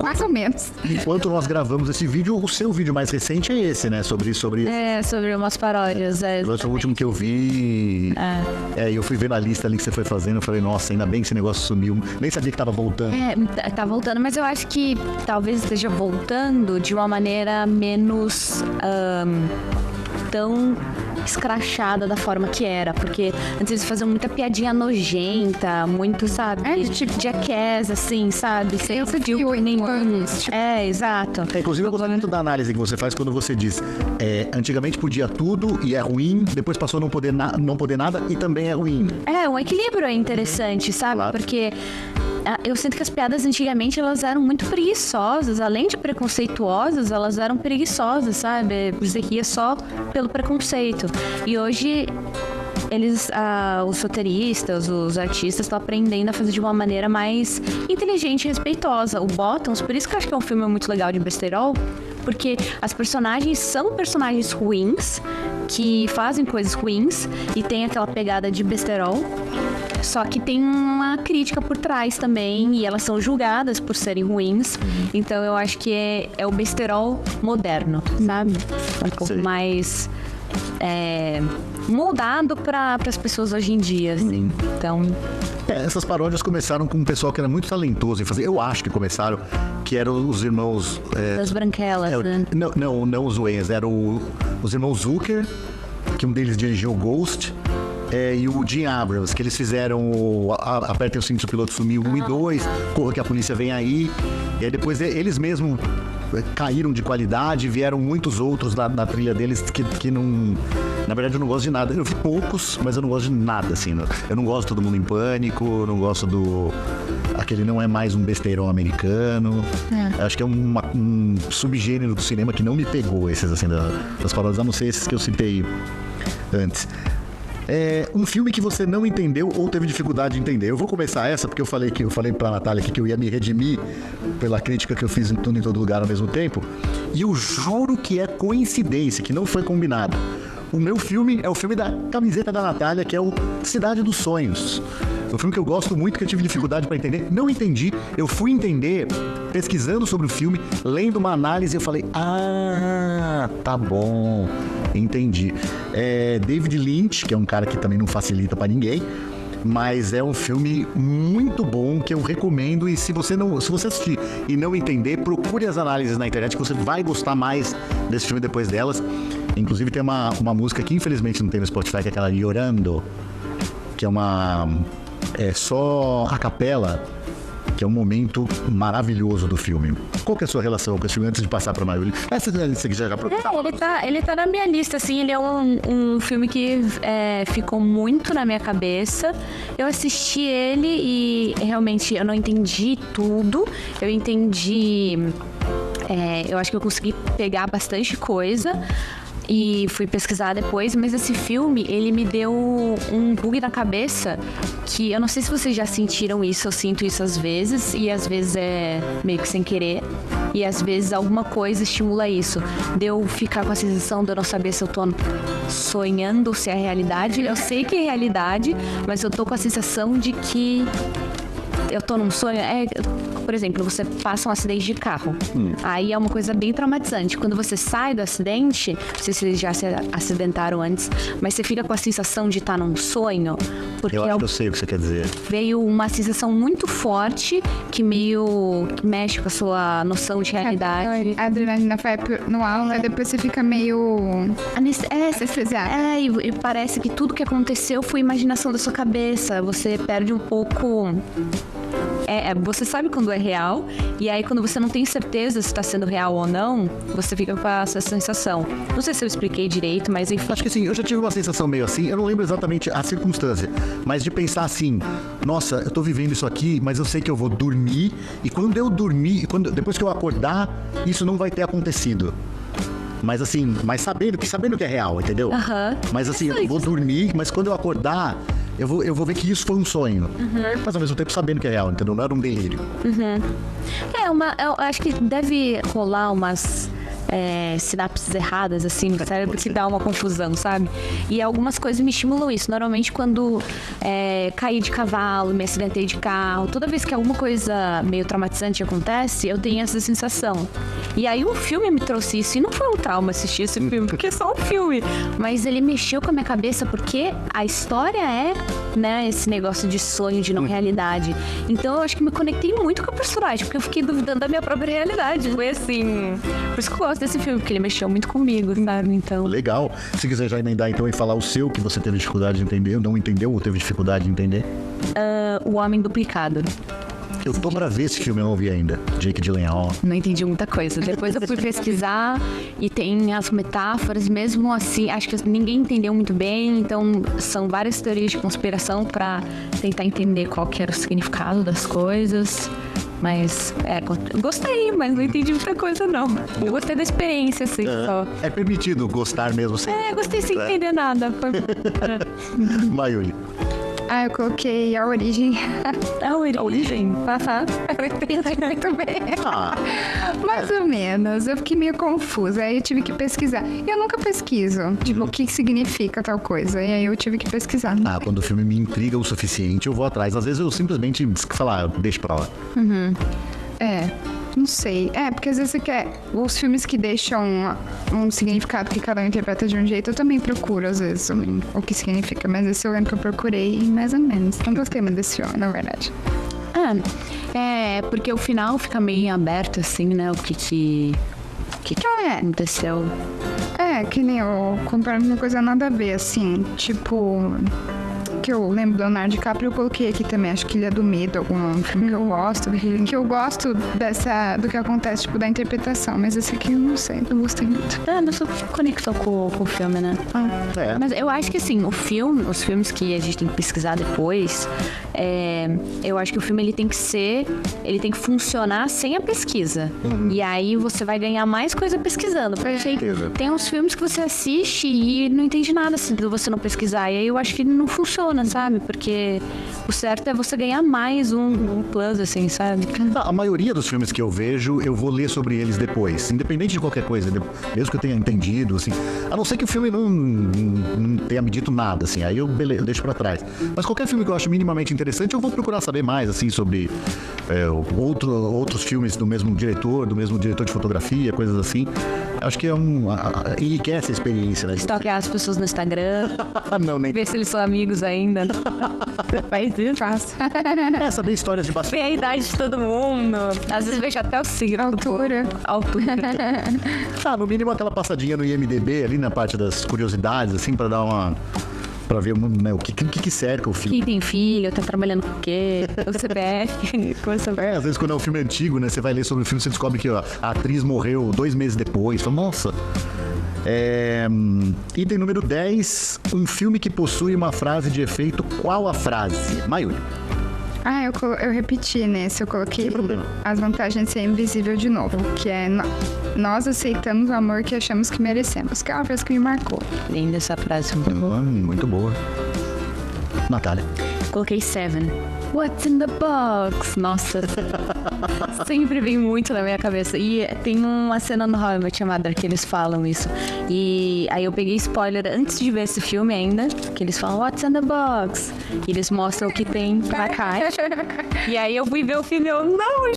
Mais ou menos. Enquanto nós gravamos esse vídeo, o seu vídeo mais recente é esse, né? Sobre sobre umas paródias. Esse é o último que eu vi. Eu fui vendo a lista ali que você foi fazendo. Eu falei, nossa, ainda bem que esse negócio sumiu. Nem sabia que tava voltando. Tá voltando, mas eu acho que talvez esteja voltando de uma maneira menos tão escrachada da forma que era, porque antes eles faziam muita piadinha nojenta, muito, sabe? Tipo Jackass, assim, sabe? Sem viu nem anos. Exato. Inclusive, eu gosto muito da análise que você faz quando você diz antigamente podia tudo e é ruim, depois passou a não poder nada e também é ruim. Um equilíbrio é interessante, sabe? Claro. Porque eu sinto que as piadas antigamente, elas eram muito preguiçosas. Além de preconceituosas, elas eram preguiçosas, sabe? Você ria só pelo preconceito. E hoje, os roteiristas, os artistas estão aprendendo a fazer de uma maneira mais inteligente e respeitosa. O Bottoms, por isso que eu acho que é um filme muito legal de besterol, porque as personagens são personagens ruins, que fazem coisas ruins, e tem aquela pegada de besterol. Só que tem uma crítica por trás também, e elas são julgadas por serem ruins. Então eu acho que é o besterol moderno, sabe? Um pouco mais moldado para as pessoas hoje em dia, assim. Então... essas paródias começaram com um pessoal que era muito talentoso em fazer. Eu acho que começaram, que eram os irmãos... das branquelas, né? Não os Wayans, eram os irmãos Zucker, que um deles dirigiu o Ghost, e o Jim Abrams, que eles fizeram Apertem o Cinto, o Piloto Sumiu 1 e 2, Corra que a Polícia Vem Aí, e aí depois eles mesmos caíram de qualidade, vieram muitos outros na trilha deles que não... Na verdade, eu não gosto de nada. Eu vi poucos, mas eu não gosto de nada, assim. Eu não gosto de Todo Mundo em Pânico, não gosto aquele não é mais um besteirão americano. Acho que é um subgênero do cinema que não me pegou, esses, assim, das paródias, a não ser esses que eu citei antes. Um filme que você não entendeu ou teve dificuldade de entender. Eu vou começar essa, porque eu falei pra Natália aqui que eu ia me redimir pela crítica que eu fiz em Tudo em Todo Lugar ao mesmo tempo. E eu juro que é coincidência, que não foi combinado. O meu filme é o filme da camiseta da Natália, que é o Cidade dos Sonhos. É um filme que eu gosto muito, que eu tive dificuldade para entender. Não entendi. Eu fui entender pesquisando sobre o filme, lendo uma análise, eu falei, tá bom, entendi. David Lynch, que é um cara que também não facilita para ninguém, mas é um filme muito bom que eu recomendo. E se você assistir e não entender, procure as análises na internet, que você vai gostar mais desse filme depois delas. Inclusive tem uma música que infelizmente não tem no Spotify, que é aquela Llorando, que é só a capela, que é um momento maravilhoso do filme. Qual que é a sua relação com esse filme antes de passar para a Mayuri? Ele tá na minha lista, assim. Ele é um filme que ficou muito na minha cabeça. Eu assisti ele e realmente eu não entendi tudo. Eu entendi... eu acho que eu consegui pegar bastante coisa e fui pesquisar depois, mas esse filme, ele me deu um bug na cabeça que eu não sei se vocês já sentiram isso, eu sinto isso às vezes, e às vezes é meio que sem querer, e às vezes alguma coisa estimula isso, de eu ficar com a sensação de eu não saber se eu tô sonhando, se é realidade. Eu sei que é realidade, mas eu tô com a sensação de que eu tô num sonho. Por exemplo, você passa um acidente de carro. Aí é uma coisa bem traumatizante. Quando você sai do acidente, não sei se vocês já se acidentaram antes, mas você fica com a sensação de estar num sonho. Porque eu acho que eu sei o que você quer dizer. Veio uma sensação muito forte que que mexe com a sua noção de realidade. A adrenalina vai no alto, depois você fica meio anestesiado. E parece que tudo que aconteceu foi imaginação da sua cabeça. Você perde um pouco... você sabe quando é real, e aí quando você não tem certeza se está sendo real ou não, você fica com essa sensação. Não sei se eu expliquei direito, mas enfim. Acho que sim, eu já tive uma sensação meio assim, eu não lembro exatamente a circunstância, mas de pensar assim, nossa, eu tô vivendo isso aqui, mas eu sei que eu vou dormir, e quando eu dormir, depois que eu acordar, isso não vai ter acontecido. Mas assim, sabendo que é real, entendeu? Mas assim, eu vou dormir, mas quando eu acordar, eu vou ver que isso foi um sonho. Mas ao mesmo tempo sabendo que é real, entendeu? Não era um delírio. Eu acho que deve rolar umas sinapses erradas, assim, no cérebro, que dá uma confusão, sabe? E algumas coisas me estimulam isso. Normalmente, quando caí de cavalo, me acidentei de carro, toda vez que alguma coisa meio traumatizante acontece, eu tenho essa sensação. E aí o filme me trouxe isso. E não foi um trauma assistir esse filme, porque é só um filme. Mas ele mexeu com a minha cabeça, porque a história é, né, esse negócio de sonho, de não realidade. Então eu acho que me conectei muito com o personagem, porque eu fiquei duvidando da minha própria realidade. Foi assim. Por isso que eu gosto desse filme, porque ele mexeu muito comigo, sabe? Então. Legal. Se quiser já emendar então e falar o seu, que você teve dificuldade de entender, não entendeu ou teve dificuldade de entender. O Homem Duplicado. Eu tô pra ver esse filme, eu não vi ainda. Jake Gyllenhaal. Não entendi muita coisa. Depois eu fui pesquisar e tem as metáforas, mesmo assim, acho que ninguém entendeu muito bem, então são várias teorias de conspiração pra tentar entender qual que era o significado das coisas. Mas, gostei, mas não entendi muita coisa, não. Eu gostei da experiência, assim, só. É permitido gostar mesmo sem... Gostei sem entender nada. Mayuri. Eu coloquei A Origem. A origem? Aham. Eu entendi muito bem. Ah, Mais ou menos. Eu fiquei meio confusa. Aí eu tive que pesquisar. Eu nunca pesquiso. Tipo, o que significa tal coisa. E aí eu tive que pesquisar. quando o filme me intriga o suficiente, eu vou atrás. Às vezes eu simplesmente deixo pra lá. Não sei. Porque às vezes você quer... Os filmes que deixam um significado que cada um interpreta de um jeito, eu também procuro, às vezes, o que significa. Mas esse eu lembro que eu procurei mais ou menos. Não gostei muito desse filme, na verdade. Porque o final fica meio em aberto, assim, né? O que aconteceu. Que nem eu comparando uma coisa nada a ver, assim. Tipo... Que eu lembro do Leonardo DiCaprio, eu coloquei aqui também, acho que Ilha do Medo, algum filme que eu gosto, do que acontece, tipo, da interpretação, mas esse aqui eu não sei, eu gostei muito. Não só conectou com o filme, né? Mas eu acho que, assim, os filmes que a gente tem que pesquisar depois, eu acho que o filme, ele tem que funcionar sem a pesquisa. E aí você vai ganhar mais coisa pesquisando, porque tem uns filmes que você assiste e não entende nada se você não pesquisar, e aí eu acho que não funciona, sabe? Porque o certo é você ganhar mais um plus, assim, sabe? A maioria dos filmes que eu vejo, eu vou ler sobre eles depois. Independente de qualquer coisa. Mesmo que eu tenha entendido, assim. A não ser que o filme não tenha me dito nada, assim. Aí eu deixo pra trás. Mas qualquer filme que eu acho minimamente interessante, eu vou procurar saber mais, assim, sobre outros filmes do mesmo diretor de fotografia, coisas assim. Acho que enriquece a experiência, né? Stalkear as pessoas no Instagram. Não, nem... Ver se eles são amigos ainda. Faz isso. Faço. Saber histórias de bastante. Ver a idade de todo mundo. Às vezes vejo até o signo. Altura. No mínimo aquela passadinha no IMDB, ali na parte das curiosidades, assim, pra dar uma... Pra ver, né, o que cerca o filme. Quem tem filho, tá trabalhando com o quê? O CPF, coisa... Às vezes quando é um filme antigo, né, você vai ler sobre o filme, você descobre que a atriz morreu 2 meses depois. Fala, nossa... Item número 10, um filme que possui uma frase de efeito. Qual a frase? Mayuri. Eu repeti nesse, eu coloquei Sem problema. as vantagens de ser invisível de novo, que é nós aceitamos o amor que achamos que merecemos, que é uma frase que me marcou. Linda essa frase. Muito boa. Natália. Coloquei 7. What's in the box? Nossa, sempre vem muito na minha cabeça. E tem uma cena no How I Met Your Mother que eles falam isso. E aí eu peguei spoiler antes de ver esse filme ainda, que eles falam What's in the box? E eles mostram o que tem na caixa. E aí eu fui ver o filme e eu, não,